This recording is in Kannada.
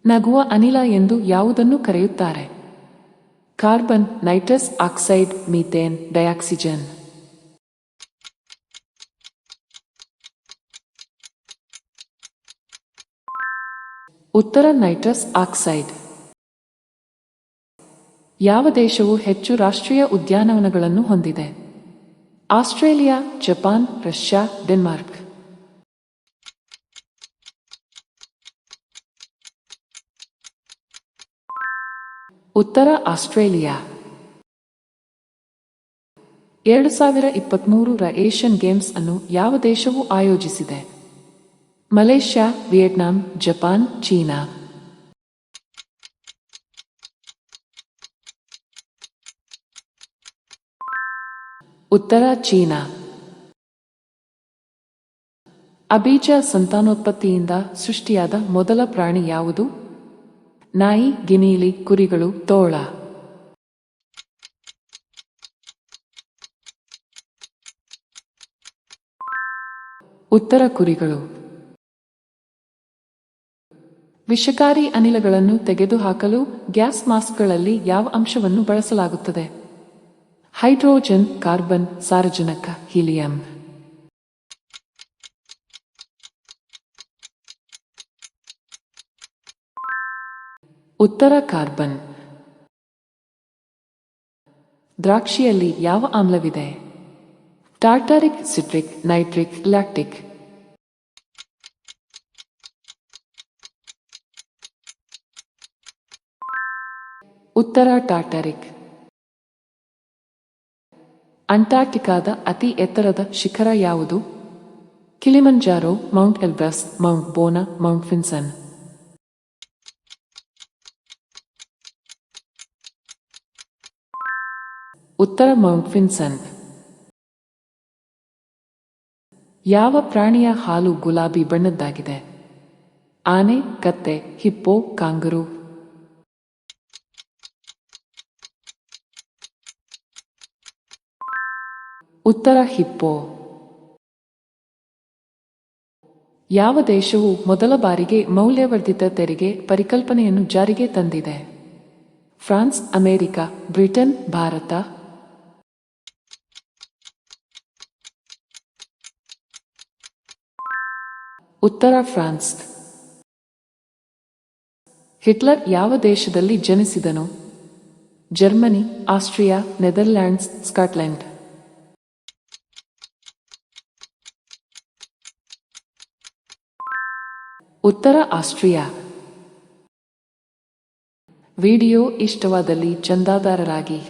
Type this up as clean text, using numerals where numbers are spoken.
ನಗುವ ಅನಿಲ ಎಂದು ಯಾವುದನ್ನು ಕರೆಯುತ್ತಾರೆ? Carbon, nitrous oxide, methane, dioxygen. ಉತ್ತರ ನೈಟ್ರಸ್ ಆಕ್ಸೈಡ್. ಯಾವ ದೇಶವು ಹೆಚ್ಚು ರಾಷ್ಟ್ರೀಯ ಉದ್ಯಾನವನಗಳನ್ನು ಹೊಂದಿದೆ? Australia, Japan, Russia, Denmark. ಉತ್ತರ ಆಸ್ಟ್ರೇಲಿಯಾ. 2023ರ ಏಷ್ಯನ್ ಗೇಮ್ಸ್ ಅನ್ನು ಯಾವ ದೇಶವು ಆಯೋಜಿಸಿದೆ? Malaysia, Vietnam, Japan, China. ಉತ್ತರ ಚೀನಾ. ಅಬೀಜ ಸಂತಾನೋತ್ಪತ್ತಿಯಿಂದ ಸೃಷ್ಟಿಯಾದ ಮೊದಲ ಪ್ರಾಣಿ ಯಾವುದು? ನಾಯಿ, ಗಿನಿಯಿಲಿ, ಕುರಿಗಳು, ತೋಳ. ಉತ್ತರ ಕುರಿಗಳು. ವಿಷಕಾರಿ ಅನಿಲಗಳನ್ನು ತೆಗೆದುಹಾಕಲು ಗ್ಯಾಸ್ ಮಾಸ್ಕ್ಗಳಲ್ಲಿ ಯಾವ ಅಂಶವನ್ನು ಬಳಸಲಾಗುತ್ತದೆ? ಹೈಡ್ರೋಜನ್, ಕಾರ್ಬನ್, ಸಾರಜನಕ, ಹೀಲಿಯಂ. ಉತ್ತರ ಕಾರ್ಬನ್. ದ್ರಾಕ್ಷಿಯಲ್ಲಿ ಯಾವ ಆಮ್ಲವಿದೆ? Tartaric, citric, nitric, lactic. ಉತ್ತರ ಟಾರ್ಟಾರಿಕ್. ಅಂಟಾರ್ಟಿಕಾದ ಅತಿ ಎತ್ತರದ ಶಿಖರ ಯಾವುದು? Kilimanjaro, Mount Elbrus, Mount Bona, Mount Vinson. ಉತ್ತರ ಮೌಂಟ್ ಫಿನ್ಸನ್. ಯಾವ ಪ್ರಾಣಿಯ ಹಾಲು ಗುಲಾಬಿ ಬಣ್ಣದ್ದಾಗಿದೆ? ಆನೆ, ಕತ್ತೆ, ಹಿಪ್ಪೋ, ಕಾಂಗರೂ. ಉತ್ತರ ಹಿಪ್ಪೋ. ಯಾವ ದೇಶವು ಮೊದಲ ಬಾರಿಗೆ ಮೌಲ್ಯವರ್ಧಿತ ತೆರಿಗೆ ಪರಿಕಲ್ಪನೆಯನ್ನು ಜಾರಿಗೆ ತಂದಿದೆ? France, America, Britain, Bharat. ಉತ್ತರ ಫ್ರಾನ್ಸ್. ಹಿಟ್ಲರ್ ಯಾವ ದೇಶದಲ್ಲಿ ಜನಿಸಿದನು? Germany, Austria, Netherlands, Scotland. ಉತ್ತರ ಆಸ್ಟ್ರಿಯಾ. ವಿಡಿಯೋ ಇಷ್ಟವಾದಲ್ಲಿ ಚಂದಾದಾರರಾಗಿ